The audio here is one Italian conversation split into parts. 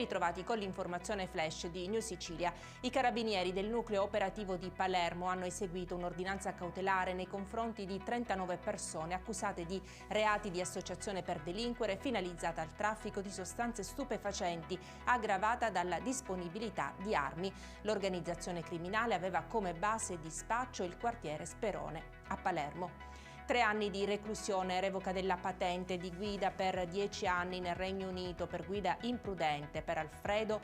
ritrovati con l'informazione flash di News Sicilia. I carabinieri del nucleo operativo di Palermo hanno eseguito un'ordinanza cautelare nei confronti di 39 persone accusate di reati di associazione per delinquere finalizzata al traffico di sostanze stupefacenti aggravata dalla disponibilità di armi. L'organizzazione criminale aveva come base di spaccio il quartiere Sperone a Palermo. 3 anni di reclusione, revoca della patente di guida per 10 anni nel Regno Unito per guida imprudente per Alfredo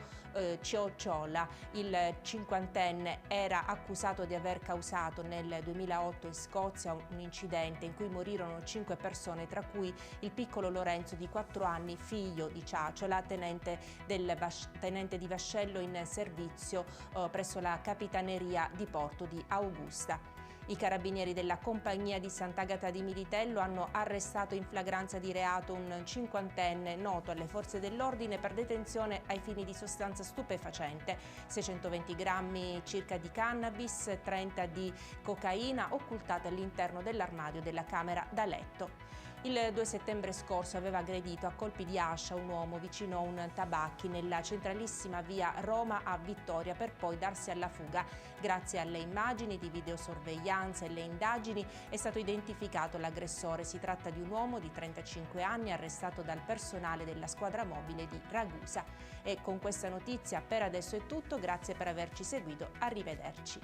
Ciocciola. Il cinquantenne era accusato di aver causato nel 2008 in Scozia un incidente in cui morirono 5 persone, tra cui il piccolo Lorenzo di 4 anni, figlio di Ciacciola, tenente di vascello in servizio presso la Capitaneria di Porto di Augusta. I carabinieri della compagnia di Sant'Agata di Militello hanno arrestato in flagranza di reato un cinquantenne noto alle forze dell'ordine per detenzione ai fini di sostanza stupefacente, 620 grammi circa di cannabis, 30 di cocaina occultate all'interno dell'armadio della camera da letto. Il 2 settembre scorso aveva aggredito a colpi di ascia un uomo vicino a un tabacchi nella centralissima via Roma a Vittoria per poi darsi alla fuga. Grazie alle immagini di videosorveglianza e le indagini è stato identificato l'aggressore. Si tratta di un uomo di 35 anni arrestato dal personale della squadra mobile di Ragusa. E con questa notizia per adesso è tutto, grazie per averci seguito, arrivederci.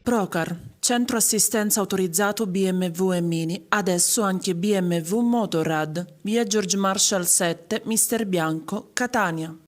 Procar, centro assistenza autorizzato BMW e Mini, adesso anche BMW Motorrad, via George Marshall 7, Mister Bianco, Catania.